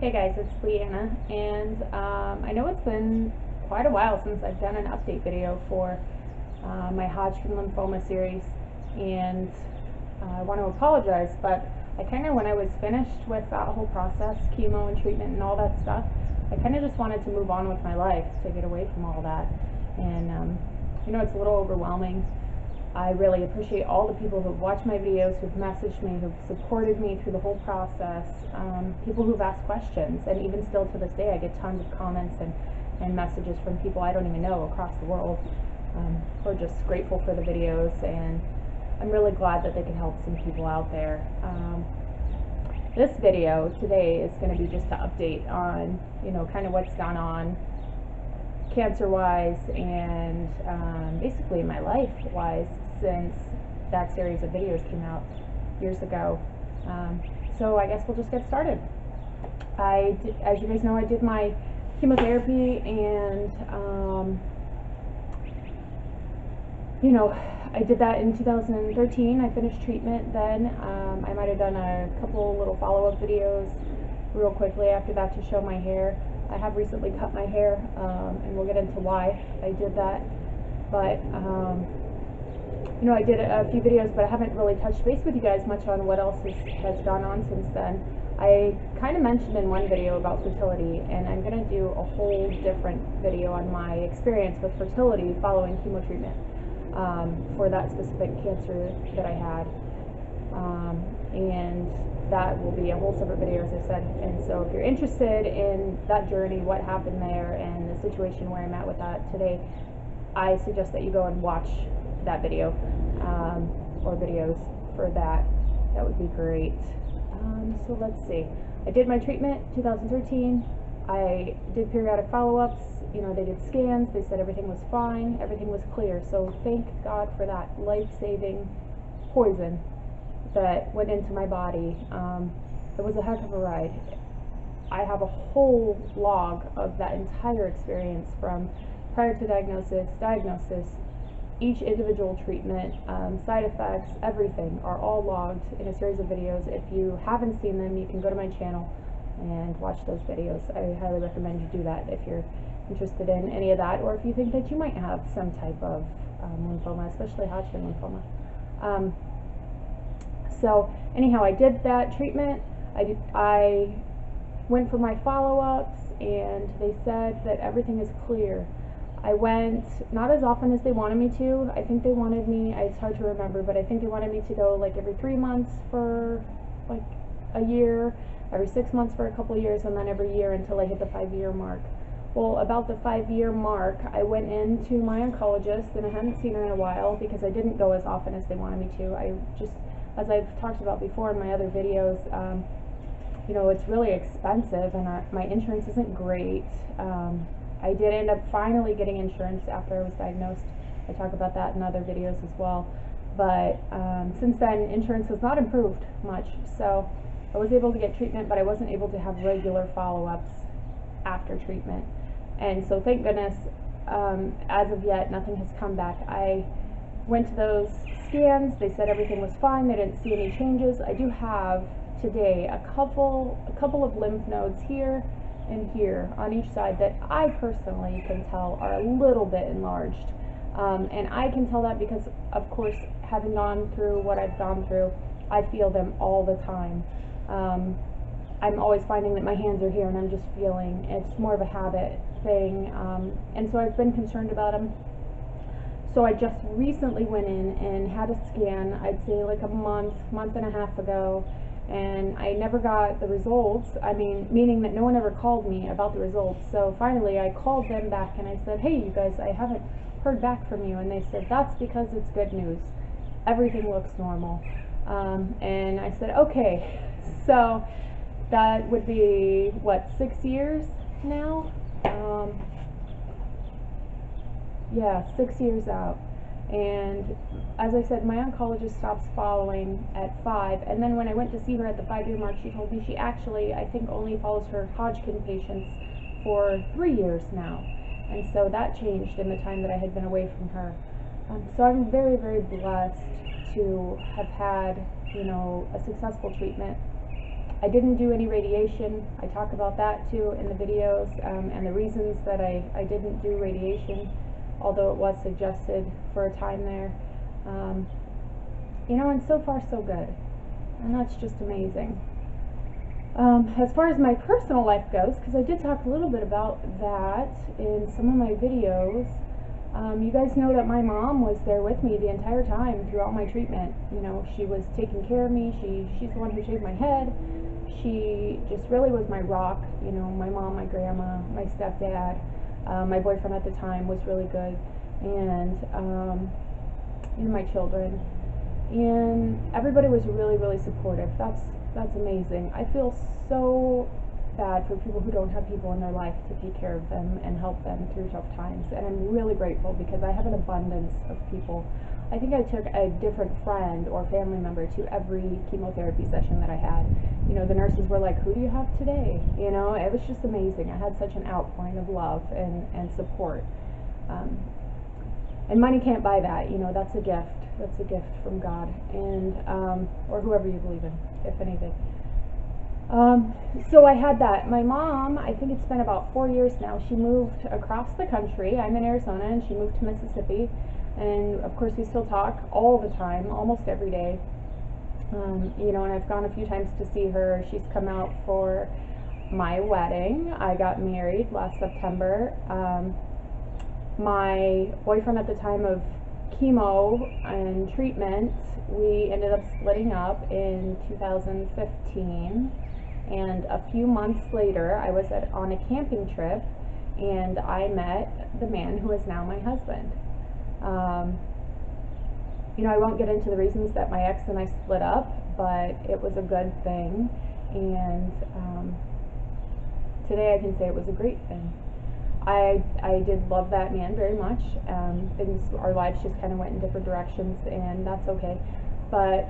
Hey guys, it's Lyanna, and I know it's been quite a while since I've done an update video for my Hodgkin Lymphoma series, and I want to apologize, but when I was finished with that whole process, chemo and treatment and all that stuff, I kind of just wanted to move on with my life, to get away from all that, and it's a little overwhelming. I really appreciate all the people who've watched my videos, who've messaged me, who've supported me through the whole process, people who've asked questions, and even still to this day I get tons of comments and messages from people I don't even know across the world who are just grateful for the videos, and I'm really glad that they can help some people out there. This video today is going to be just to update on, kind of what's gone on cancer-wise and basically my life-wise since that series of videos came out years ago. So I guess we'll just get started. As you guys know, I did my chemotherapy, and I did that in 2013. I finished treatment then. I might have done a couple little follow-up videos real quickly after that to show my hair. I have recently cut my hair, and we'll get into why I did that. But, I did a few videos, but I haven't really touched base with you guys much on what else has gone on since then. I kind of mentioned in one video about fertility, and I'm going to do a whole different video on my experience with fertility following chemo treatment for that specific cancer that I had. And that will be a whole separate video, as I said. And so if you're interested in that journey, what happened there, and the situation where I'm at with that today, I suggest that you go and watch that video, or videos for that. That would be great. So let's see. I did my treatment 2013. I did periodic follow-ups. They did scans. They said everything was fine. Everything was clear. So thank God for that life-saving poison that went into my body. It was a heck of a ride. I have a whole log of that entire experience from prior to diagnosis, each individual treatment, side effects, everything are all logged in a series of videos. If you haven't seen them, you can go to my channel and watch those videos. I highly recommend you do that if you're interested in any of that, or if you think that you might have some type of lymphoma, especially Hodgkin lymphoma. So anyhow, I did that treatment. I went for my follow-ups, and they said that everything is clear. I went not as often as they wanted me to. I think they wanted me, it's hard to remember, but I think they wanted me to go like every 3 months for like a year, every 6 months for a couple of years, and then every year until I hit the 5-year mark. Well, about the 5-year mark, I went into my oncologist, and I hadn't seen her in a while because I didn't go as often as they wanted me to. I just, as I've talked about before in my other videos, it's really expensive, and my insurance isn't great. I did end up finally getting insurance after I was diagnosed. I talk about that in other videos as well. But since then, insurance has not improved much. So I was able to get treatment, but I wasn't able to have regular follow-ups after treatment. And so thank goodness, as of yet, nothing has come back. I went to those scans. They said everything was fine. They didn't see any changes. I do have today a couple of lymph nodes here and here on each side that I personally can tell are a little bit enlarged. And I can tell that because, of course, having gone through what I've gone through, I feel them all the time. I'm always finding that my hands are here, and I'm just feeling it's more of a habit thing. And so I've been concerned about them. So I just recently went in and had a scan, I'd say like a month and a half ago, and I never got the results. Meaning that no one ever called me about the results. So finally I called them back and I said, hey, you guys, I haven't heard back from you. And they said, that's because it's good news. Everything looks normal. And I said, okay. So that would be, what, 6 years now? Yeah, 6 years out. And as I said, my oncologist stops following at 5, and then when I went to see her at the 5-year mark, she told me she actually, I think, only follows her Hodgkin patients for 3 years now. And so that changed in the time that I had been away from her. So I'm very, very blessed to have had, a successful treatment I didn't do any radiation. I talk about that too in the videos, and the reasons that I didn't do radiation, although it was suggested for a time there. You know, and so far so good, and that's just amazing. As far as my personal life goes, because I did talk a little bit about that in some of my videos, you guys know that my mom was there with me the entire time throughout my treatment. You know, she was taking care of me. She's the one who shaved my head. She just really was my rock. You know, my mom, my grandma, my stepdad, my boyfriend at the time was really good, and you know, my children, and everybody was really, really supportive. That's amazing. I feel so bad for people who don't have people in their life to take care of them and help them through tough times, and I'm really grateful because I have an abundance of people. I think I took a different friend or family member to every chemotherapy session that I had. You know, the nurses were like, who do you have today? You know, it was just amazing. I had such an outpouring of love and support, and money can't buy that. You know, that's a gift. That's a gift from God, and or whoever you believe in, if anything. So I had that. My mom, I think it's been about 4 years now, she moved across the country. I'm in Arizona, and she moved to Mississippi, and of course we still talk all the time, almost every day. You know, and I've gone a few times to see her. She's come out for my wedding. I got married last September. My boyfriend at the time of chemo and treatment, we ended up splitting up in 2015, and a few months later I was on a camping trip, and I met the man who is now my husband. You know, I won't get into the reasons that my ex and I split up, but it was a good thing, and today I can say it was a great thing. I did love that man very much. Our lives just kind of went in different directions, and that's okay. But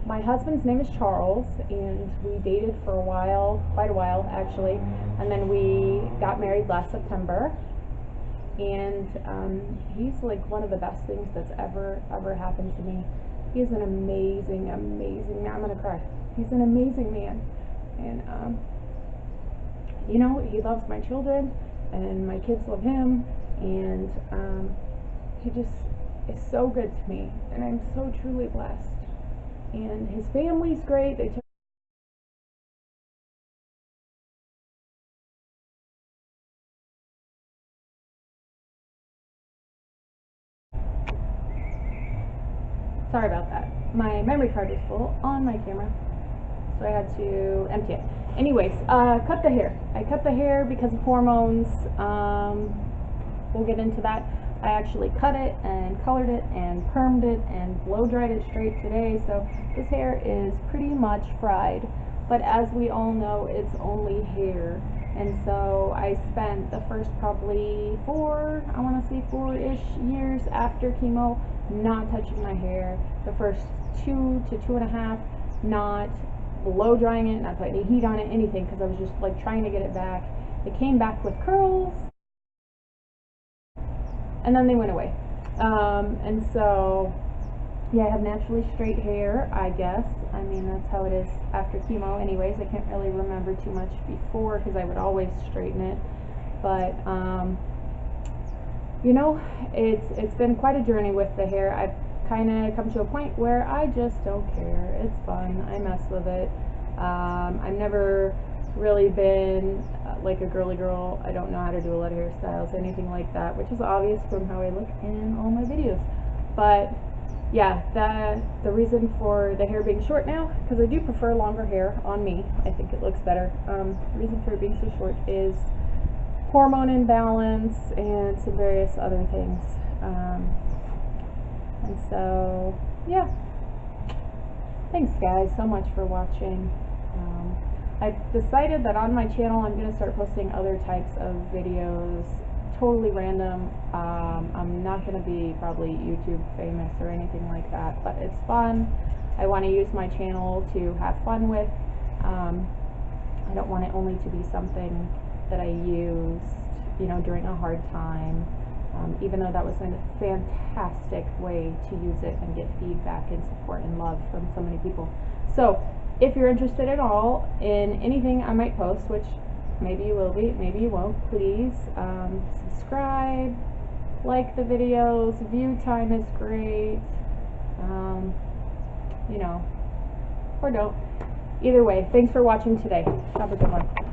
my husband's name is Charles, and we dated for a while, quite a while actually, and then we got married last September. And he's like one of the best things that's ever happened to me. He's an amazing man. I'm gonna cry. He's an amazing man, and you know, he loves my children, and my kids love him, and he just is so good to me, and I'm so truly blessed. And his family's great. They took sorry about that. My memory card was full on my camera, so I had to empty it. Anyways, cut the hair. I cut the hair because of hormones. We'll get into that. I actually cut it and colored it and permed it and blow dried it straight today, so this hair is pretty much fried. But as we all know, it's only hair, and so I spent the first probably 4-ish years after chemo not touching my hair. The first 2 to 2.5, not blow drying it, not putting any heat on it, anything, because I was just like trying to get it back. It came back with curls, and then they went away. And so, yeah, I have naturally straight hair, I guess. I mean, that's how it is after chemo anyways. I can't really remember too much before, because I would always straighten it. But, you know, it's been quite a journey with the hair. I've kind of come to a point where I just don't care. It's fun. I mess with it. I've never really been like a girly girl. I don't know how to do a lot of hairstyles, anything like that, which is obvious from how I look in all my videos. But yeah, the reason for the hair being short now, because I do prefer longer hair on me. I think it looks better. The reason for it being so short is hormone imbalance and some various other things. And so, yeah. Thanks guys so much for watching. I've decided that on my channel I'm going to start posting other types of videos, totally random. I'm not going to be probably YouTube famous or anything like that, but it's fun. I want to use my channel to have fun with. I don't want it only to be something that I used, you know, during a hard time. Even though that was a fantastic way to use it and get feedback and support and love from so many people. So if you're interested at all in anything I might post, which maybe you will be, maybe you won't, please subscribe, like the videos, view time is great, you know, or don't. Either way, thanks for watching today. Have a good one.